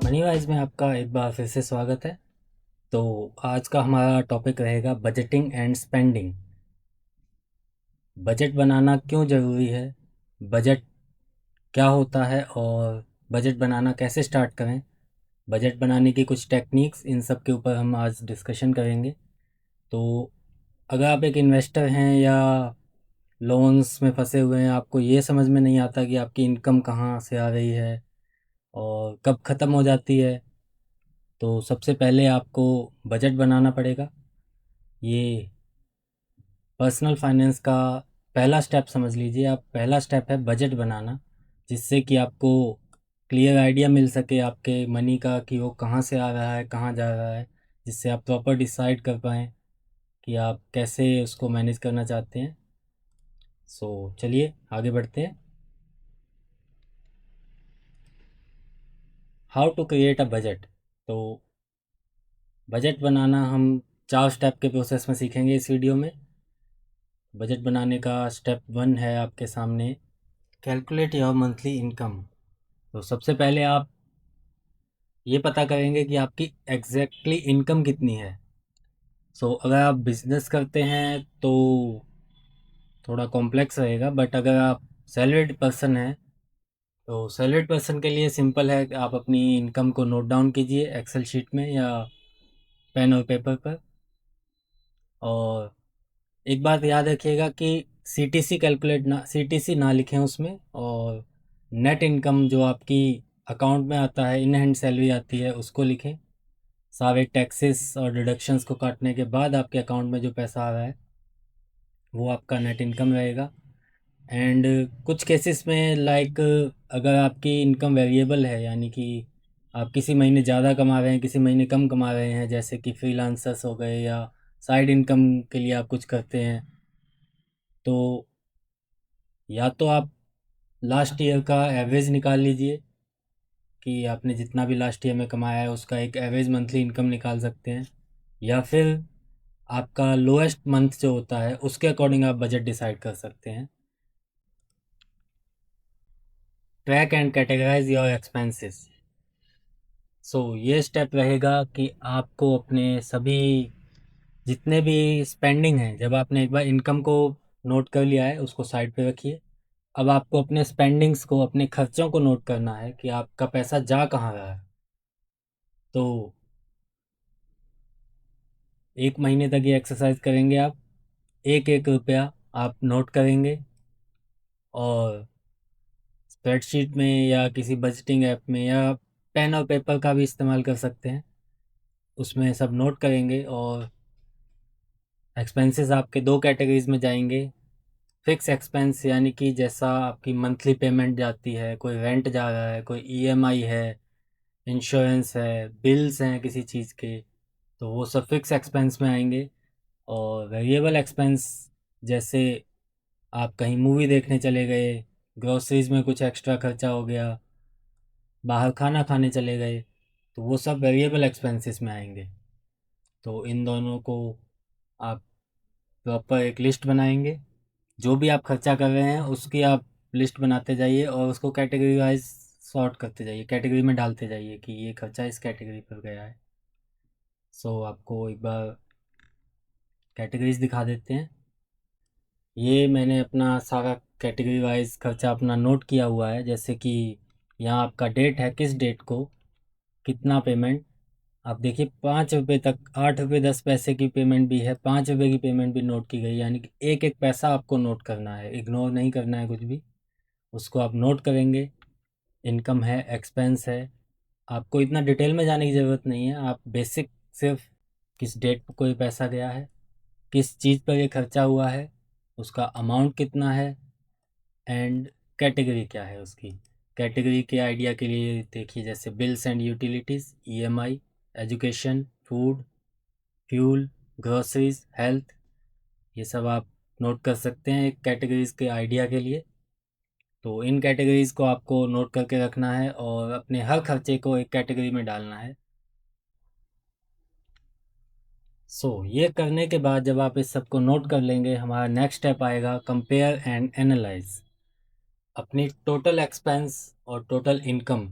Money wise में आपका एक बार फिर से स्वागत है। तो आज का हमारा टॉपिक रहेगा बजटिंग एंड स्पेंडिंग। बजट बनाना क्यों ज़रूरी है, बजट क्या होता है और बजट बनाना कैसे स्टार्ट करें, बजट बनाने की कुछ टेक्निक्स, इन सब के ऊपर हम आज डिस्कशन करेंगे। तो अगर आप एक इन्वेस्टर हैं या लोन्स में फंसे हुए हैं, आपको ये समझ में नहीं आता कि आपकी इनकम कहाँ से आ रही है और कब ख़त्म हो जाती है, तो सबसे पहले आपको बजट बनाना पड़ेगा। ये पर्सनल फाइनेंस का पहला स्टेप समझ लीजिए आप। पहला स्टेप है बजट बनाना, जिससे कि आपको क्लियर आइडिया मिल सके आपके मनी का कि वो कहाँ से आ रहा है, कहाँ जा रहा है, जिससे आप प्रॉपर डिसाइड कर पाएँ कि आप कैसे उसको मैनेज करना चाहते हैं। सो चलिए आगे बढ़ते हैं। How to create a budget. तो बजट बनाना हम 4 स्टेप के प्रोसेस में सीखेंगे इस वीडियो में। बजट बनाने का स्टेप 1 है आपके सामने, कैलकुलेट योर मंथली इनकम। तो सबसे पहले आप ये पता करेंगे कि आपकी एग्जैक्टली इनकम कितनी है। अगर आप बिजनेस करते हैं तो थोड़ा कॉम्प्लेक्स रहेगा, बट अगर आप सैलरीड पर्सन हैं तो सैलरीड पर्सन के लिए सिंपल है कि आप अपनी इनकम को नोट डाउन कीजिए एक्सेल शीट में या पेन और पेपर पर। और एक बात याद रखिएगा कि सीटीसी ना लिखें उसमें, और नेट इनकम जो आपकी अकाउंट में आता है, इन हैंड सैलरी आती है, उसको लिखें। सारे टैक्सेस और डिडक्शंस को काटने के बाद आपके अकाउंट में जो पैसा आ रहा है वो आपका नेट इनकम रहेगा। एंड कुछ केसेस में अगर आपकी इनकम वेरिएबल है, यानी कि आप किसी महीने ज़्यादा कमा रहे हैं, किसी महीने कम कमा रहे हैं, जैसे कि फ्रीलांसर्स हो गए या साइड इनकम के लिए आप कुछ करते हैं, तो या तो आप लास्ट ईयर का एवरेज निकाल लीजिए कि आपने जितना भी लास्ट ईयर में कमाया है उसका एक एवरेज मंथली इनकम निकाल सकते हैं, या फिर आपका लोएस्ट मंथ जो होता है उसके अकॉर्डिंग आप बजट डिसाइड कर सकते हैं। Track and categorise your expenses. ये स्टेप रहेगा कि आपको अपने सभी जितने भी स्पेंडिंग हैं, जब आपने एक बार इनकम को नोट कर लिया है उसको साइड पे रखिए। अब आपको अपने स्पेंडिंग्स को, अपने खर्चों को नोट करना है कि आपका पैसा जा कहाँ रहा है। तो एक महीने तक ये एक्सरसाइज करेंगे आप। एक एक रुपया आप नोट करेंगे और स्प्रेडशीट में या किसी बजटिंग ऐप में या पेन और पेपर का भी इस्तेमाल कर सकते हैं, उसमें सब नोट करेंगे। और एक्सपेंसेस आपके दो कैटेगरीज में जाएंगे। फिक्स एक्सपेंस, यानी कि जैसा आपकी मंथली पेमेंट जाती है, कोई रेंट जा रहा है, कोई ईएमआई है, इंश्योरेंस है, बिल्स हैं किसी चीज़ के, तो वो सब फिक्स एक्सपेंस में आएंगे। और वेरिएबल एक्सपेंस, जैसे आप कहीं मूवी देखने चले गए, ग्रोसरीज में कुछ एक्स्ट्रा खर्चा हो गया, बाहर खाना खाने चले गए, तो वो सब वेरिएबल एक्सपेंसेस में आएंगे। तो इन दोनों को आप प्रॉपर एक लिस्ट बनाएंगे। जो भी आप खर्चा कर रहे हैं उसकी आप लिस्ट बनाते जाइए और उसको कैटेगरी वाइज सॉर्ट करते जाइए, कैटेगरी में डालते जाइए कि ये खर्चा इस कैटेगरी पर गया है। आपको एक बार कैटेगरीज दिखा देते हैं। ये मैंने अपना सारा कैटेगरी वाइज खर्चा अपना नोट किया हुआ है, जैसे कि यहाँ आपका डेट है, किस डेट को कितना पेमेंट। आप देखिए 5 रुपये तक, 8 रुपये 10 पैसे की पेमेंट भी है, 5 रुपये की पेमेंट भी नोट की गई, यानी कि एक एक पैसा आपको नोट करना है, इग्नोर नहीं करना है कुछ भी, उसको आप नोट करेंगे। इनकम है, एक्सपेंस है, आपको इतना डिटेल में जाने की ज़रूरत नहीं है, आप बेसिक सिर्फ किस डेट पर कोई पैसा गया है, किस चीज़ पर ये खर्चा हुआ है, उसका अमाउंट कितना है, एंड कैटेगरी क्या है उसकी। कैटेगरी के आइडिया के लिए देखिए, जैसे bills and utilities, EMI, education, food, fuel, groceries, health, ये सब आप नोट कर सकते हैं एक कैटेगरीज के आइडिया के लिए। तो इन कैटेगरीज को आपको नोट करके रखना है और अपने हर खर्चे को एक कैटेगरी में डालना है। ये करने के बाद जब आप इस सब को नोट कर लेंगे, हमारा नेक्स्ट स्टेप आएगा कंपेयर एंड एनालाइज। अपनी टोटल एक्सपेंस और टोटल इनकम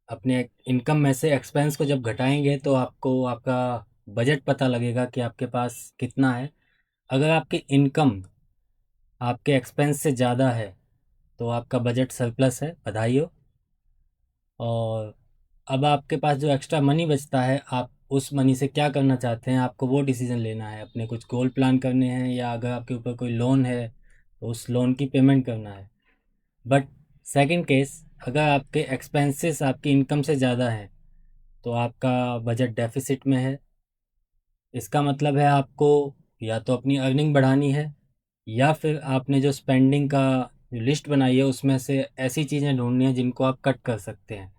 अपने इनकम में से एक्सपेंस को जब घटाएंगे तो आपको आपका बजट पता लगेगा कि आपके पास कितना है। अगर आपकी इनकम आपके एक्सपेंस से ज़्यादा है तो आपका बजट सरप्लस है, बधाई हो। और अब आपके पास जो एक्स्ट्रा मनी बचता है, आप उस मनी से क्या करना चाहते हैं, आपको वो डिसीजन लेना है। अपने कुछ गोल प्लान करने हैं, या अगर आपके ऊपर कोई लोन है तो उस लोन की पेमेंट करना है। बट सेकंड केस, अगर आपके एक्सपेंसेस आपकी इनकम से ज़्यादा हैं तो आपका बजट डेफिसिट में है। इसका मतलब है आपको या तो अपनी अर्निंग बढ़ानी है, या फिर आपने जो स्पेंडिंग का लिस्ट बनाई है उसमें से ऐसी चीज़ें ढूंढनी है जिनको आप कट कर सकते हैं।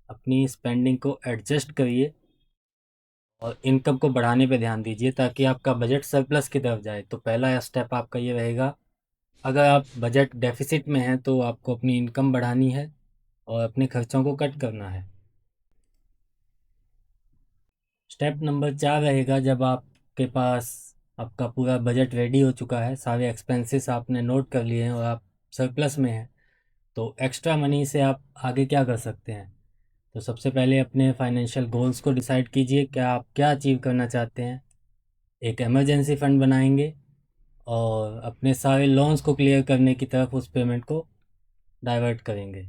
अपनी स्पेंडिंग को एडजस्ट करिए और इनकम को बढ़ाने पे ध्यान दीजिए ताकि आपका बजट सरप्लस की तरफ जाए। तो पहला स्टेप आपका ये रहेगा, अगर आप बजट डेफिसिट में हैं तो आपको अपनी इनकम बढ़ानी है और अपने खर्चों को कट करना है। स्टेप नंबर 4 रहेगा, जब आपके पास आपका पूरा बजट रेडी हो चुका है, सारे एक्सपेंसेस आपने नोट कर लिए हैं और आप सरप्लस में हैं, तो एक्स्ट्रा मनी से आप आगे क्या कर सकते हैं। तो सबसे पहले अपने फाइनेंशियल गोल्स को डिसाइड कीजिए, क्या आप क्या अचीव करना चाहते हैं। एक इमरजेंसी फंड बनाएंगे और अपने सारे लोन्स को क्लियर करने की तरफ उस पेमेंट को डाइवर्ट करेंगे।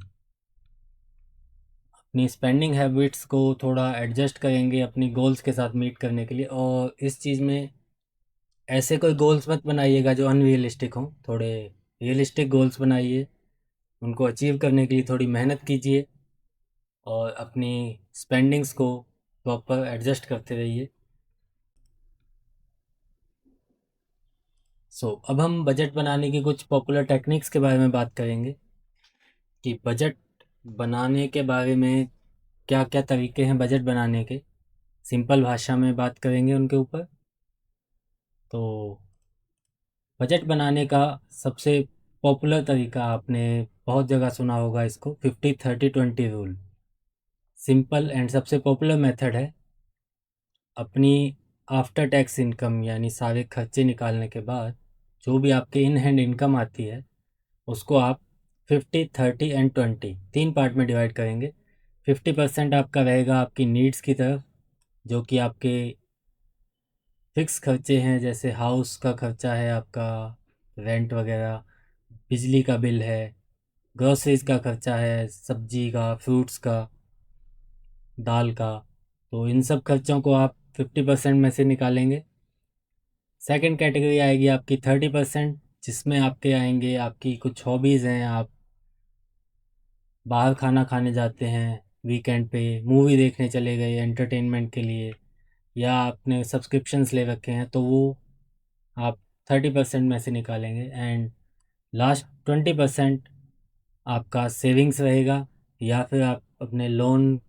अपनी स्पेंडिंग हैबिट्स को थोड़ा एडजस्ट करेंगे अपनी गोल्स के साथ मीट करने के लिए। और इस चीज़ में ऐसे कोई गोल्स मत बनाइएगा जो अनरियलिस्टिक हों, थोड़े रियलिस्टिक गोल्स बनाइए। उनको अचीव करने के लिए थोड़ी मेहनत कीजिए और अपनी स्पेंडिंग्स को प्रॉपर एडजस्ट करते रहिए। अब हम बजट बनाने की कुछ पॉपुलर टेक्निक्स के बारे में बात करेंगे कि बजट बनाने के बारे में क्या क्या तरीके हैं बजट बनाने के। सिंपल भाषा में बात करेंगे उनके ऊपर। तो बजट बनाने का सबसे पॉपुलर तरीका, आपने बहुत जगह सुना होगा इसको, 50-30-20 रूल। सिंपल एंड सबसे पॉपुलर मेथड है। अपनी आफ्टर टैक्स इनकम यानी सारे खर्चे निकालने के बाद जो भी आपके इन हैंड इनकम आती है उसको आप 50-30-20 तीन पार्ट में डिवाइड करेंगे। 50% आपका रहेगा आपकी नीड्स की तरफ, जो कि आपके फिक्स खर्चे हैं, जैसे हाउस का खर्चा है आपका, रेंट वगैरह, बिजली का बिल है, ग्रोसरीज का खर्चा है, सब्जी का, फ्रूट्स का, दाल का। तो इन सब खर्चों को आप 50% में से निकालेंगे। सेकंड कैटेगरी आएगी आपकी 30%, जिसमें आपके आएंगे आपकी कुछ हॉबीज़ हैं, आप बाहर खाना खाने जाते हैं वीकेंड पे, मूवी देखने चले गए एंटरटेनमेंट के लिए, या आपने सब्सक्रिप्शंस ले रखे हैं तो वो आप 30% में से निकालेंगे। एंड लास्ट 20% आपका सेविंग्स रहेगा, या फिर आप अपने लोन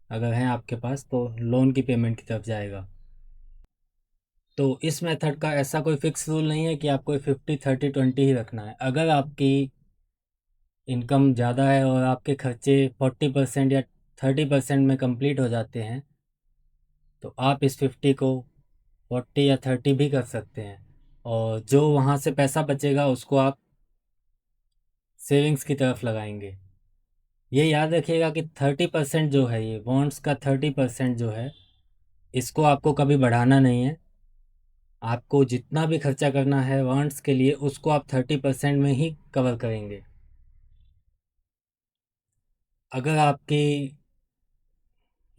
अगर हैं आपके पास तो लोन की पेमेंट की तरफ जाएगा। तो इस मेथड का ऐसा कोई फिक्स रूल नहीं है कि आपको 50-30-20 ही रखना है। अगर आपकी इनकम ज़्यादा है और आपके खर्चे 40% या 30% में कंप्लीट हो जाते हैं तो आप इस 50 को 40 या 30 भी कर सकते हैं, और जो वहाँ से पैसा बचेगा उसको आप सेविंग्स की तरफ लगाएंगे। ये याद रखिएगा कि 30% जो है, ये बॉन्ड्स का 30% जो है, इसको आपको कभी बढ़ाना नहीं है। आपको जितना भी खर्चा करना है बॉन्ड्स के लिए उसको आप 30% में ही कवर करेंगे। अगर आपकी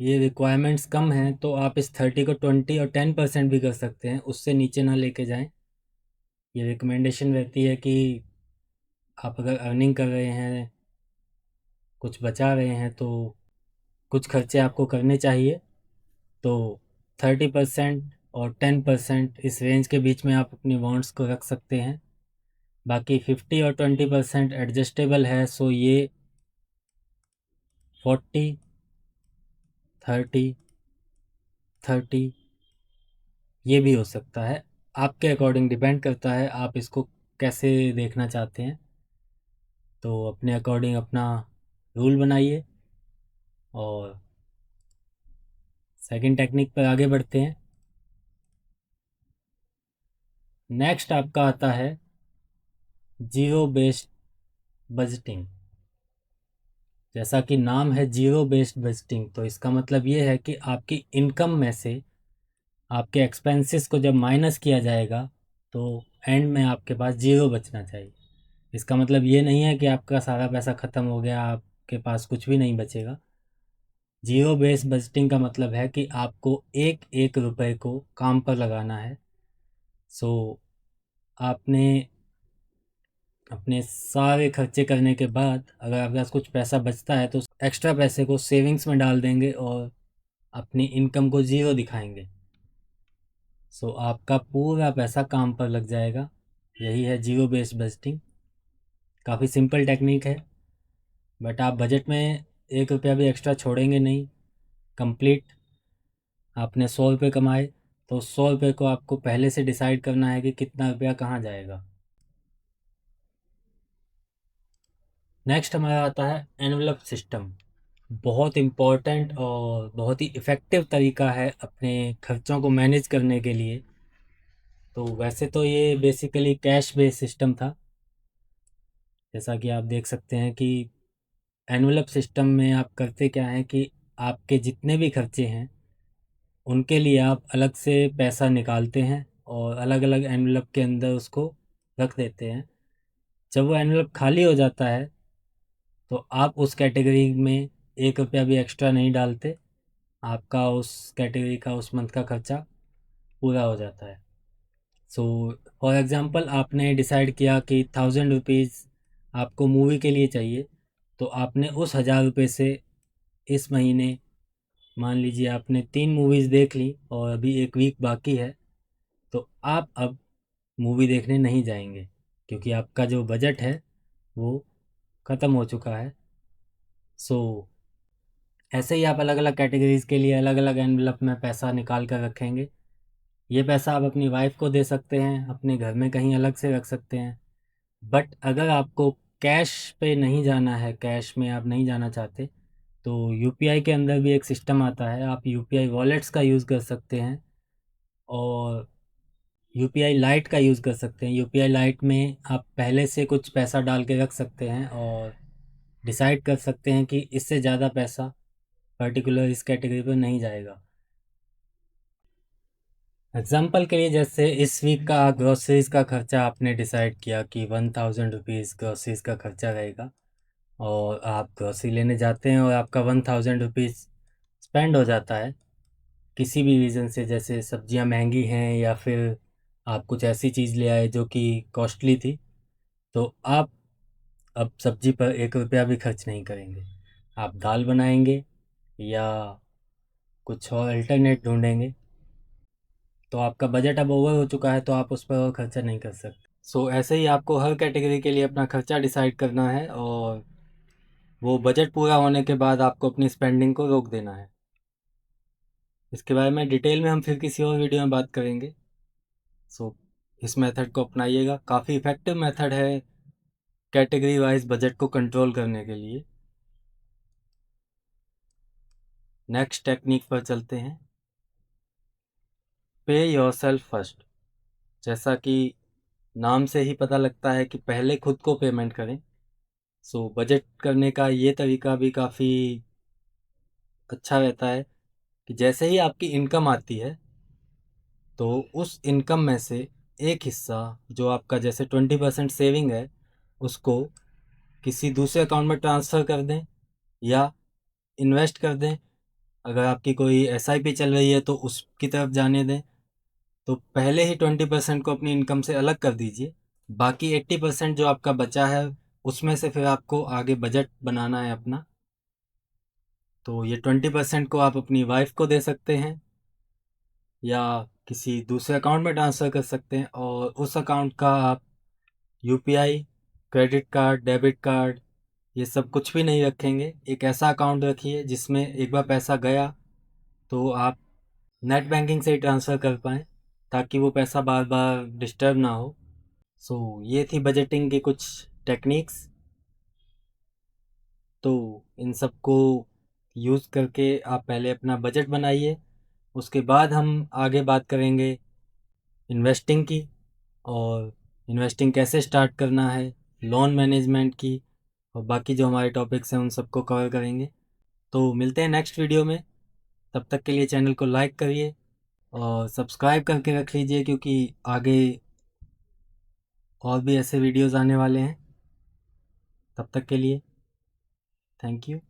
ये रिक्वायरमेंट्स कम हैं तो आप इस 30 को 20 और 10% भी कर सकते हैं, उससे नीचे ना लेके जाएं। ये रिकमेंडेशन रहती है कि आप अगर अर्निंग कर रहे हैं, कुछ बचा रहे हैं, तो कुछ खर्चे आपको करने चाहिए। तो 30% और 10% इस रेंज के बीच में आप अपनी बॉन्ड्स को रख सकते हैं। बाकी 50 और 20% एडजस्टेबल है, सो ये 40-30-30 ये भी हो सकता है। आपके अकॉर्डिंग डिपेंड करता है आप इसको कैसे देखना चाहते हैं। तो अपने अकॉर्डिंग अपना रूल बनाइए और सेकंड टेक्निक पर आगे बढ़ते हैं। नेक्स्ट आपका आता है जीरो बेस्ड बजटिंग। जैसा कि नाम है जीरो बेस्ड बजटिंग, तो इसका मतलब ये है कि आपकी इनकम में से आपके एक्सपेंसेस को जब माइनस किया जाएगा तो एंड में आपके पास ज़ीरो बचना चाहिए। इसका मतलब ये नहीं है कि आपका सारा पैसा ख़त्म हो गया, आपके पास कुछ भी नहीं बचेगा। ज़ीरो बेस्ड बजटिंग का मतलब है कि आपको एक एक रुपए को काम पर लगाना है। सो आपने अपने सारे खर्चे करने के बाद अगर आपके पास कुछ पैसा बचता है तो एक्स्ट्रा पैसे को सेविंग्स में डाल देंगे और अपनी इनकम को ज़ीरो दिखाएंगे। सो आपका पूरा पैसा काम पर लग जाएगा। यही है जीरो बेस्ड बजटिंग। काफ़ी सिंपल टेक्निक है, बट आप बजट में एक रुपया भी एक्स्ट्रा छोड़ेंगे नहीं। कंप्लीट आपने 100 रुपये कमाए तो 100 रुपये को आपको पहले से डिसाइड करना है कि कितना रुपया कहाँ जाएगा। नेक्स्ट हमारा आता है एनवलप सिस्टम। बहुत इम्पोर्टेंट और बहुत ही इफ़ेक्टिव तरीका है अपने खर्चों को मैनेज करने के लिए। तो वैसे तो ये बेसिकली कैश बेस्ड सिस्टम था, जैसा कि आप देख सकते हैं कि एनवलप सिस्टम में आप करते क्या हैं कि आपके जितने भी खर्चे हैं उनके लिए आप अलग से पैसा निकालते हैं और अलग अलग एनवलप के अंदर उसको रख देते हैं। जब वो एनवलप खाली हो जाता है तो आप उस कैटेगरी में एक रुपया भी एक्स्ट्रा नहीं डालते। आपका उस कैटेगरी का उस मंथ का खर्चा पूरा हो जाता है। सो फॉर एग्ज़ाम्पल आपने डिसाइड किया कि 1000 रुपीज़ आपको मूवी के लिए चाहिए, तो आपने उस 1000 रुपये से इस महीने मान लीजिए आपने 3 मूवीज़ देख ली और अभी एक वीक बाकी है, तो आप अब मूवी देखने नहीं जाएंगे क्योंकि आपका जो बजट है वो ख़त्म हो चुका है। सो ऐसे ही आप अलग अलग कैटेगरीज़ के लिए अलग अलग एनवलप में पैसा निकाल कर रखेंगे। ये पैसा आप अपनी वाइफ को दे सकते हैं, अपने घर में कहीं अलग से रख सकते हैं। बट अगर आपको कैश पे नहीं जाना है, कैश में आप नहीं जाना चाहते, तो यूपीआई के अंदर भी एक सिस्टम आता है। आप यूपीआई वॉलेट्स का यूज़ कर सकते हैं और यूपीआई लाइट का यूज़ कर सकते हैं। यूपीआई लाइट में आप पहले से कुछ पैसा डाल के रख सकते हैं और डिसाइड कर सकते हैं कि इससे ज़्यादा पैसा पर्टिकुलर इस कैटेगरी पर नहीं जाएगा। एग्जाम्पल के लिए जैसे इस वीक का ग्रोसरीज़ का खर्चा आपने डिसाइड किया कि 1000 रुपीज़ ग्रोसरीज़ का खर्चा रहेगा और आप ग्रोसरी लेने जाते हैं और आपका 1000 रुपीज़ स्पेंड हो जाता है किसी भी रीज़न से, जैसे सब्जियां महंगी हैं या फिर आप कुछ ऐसी चीज़ ले आए जो कि कॉस्टली थी, तो आप अब सब्जी पर एक रुपया भी खर्च नहीं करेंगे। आप दाल बनाएंगे या कुछ और अल्टरनेट ढूंढेंगे। तो आपका बजट अब ओवर हो चुका है तो आप उस पर और खर्चा नहीं कर सकते। सो ऐसे ही आपको हर कैटेगरी के लिए अपना खर्चा डिसाइड करना है और वो बजट पूरा होने के बाद आपको अपनी स्पेंडिंग को रोक देना है। इसके बारे में डिटेल में हम फिर किसी और वीडियो में बात करेंगे। सो इस मेथड को अपनाइएगा, काफ़ी इफ़ेक्टिव मेथड है कैटेगरी वाइज बजट को कंट्रोल करने के लिए। नेक्स्ट टेक्निक पर चलते हैं, पे योरसेल्फ फर्स्ट। जैसा कि नाम से ही पता लगता है कि पहले खुद को पेमेंट करें। सो बजट करने का ये तरीका भी काफ़ी अच्छा रहता है कि जैसे ही आपकी इनकम आती है तो उस इनकम में से एक हिस्सा जो आपका जैसे 20% सेविंग है उसको किसी दूसरे अकाउंट में ट्रांसफ़र कर दें या इन्वेस्ट कर दें। अगर आपकी कोई एसआईपी चल रही है तो उसकी तरफ जाने दें। तो पहले ही 20% को अपनी इनकम से अलग कर दीजिए। बाकी 80% जो आपका बचा है उसमें से फिर आपको आगे बजट बनाना है अपना। तो ये 20% को आप अपनी वाइफ को दे सकते हैं या किसी दूसरे अकाउंट में ट्रांसफ़र कर सकते हैं और उस अकाउंट का आप UPI, credit card, debit card ये सब कुछ भी नहीं रखेंगे। एक ऐसा अकाउंट रखिए जिसमें एक बार पैसा गया तो आप नेट बैंकिंग से ही ट्रांसफ़र कर पाएँ ताकि वो पैसा बार बार डिस्टर्ब ना हो। सो ये थी बजटिंग की कुछ टेक्निक्स। तो इन सब को यूज़ करके आप पहले अपना बजट बनाइए। उसके बाद हम आगे बात करेंगे इन्वेस्टिंग की और इन्वेस्टिंग कैसे स्टार्ट करना है, लोन मैनेजमेंट की और बाकी जो हमारे टॉपिक्स हैं उन सबको कवर करेंगे। तो मिलते हैं नेक्स्ट वीडियो में। तब तक के लिए चैनल को लाइक करिए और सब्सक्राइब करके रख लीजिए, क्योंकि आगे और भी ऐसे वीडियोज़ आने वाले हैं। तब तक के लिए थैंक यू।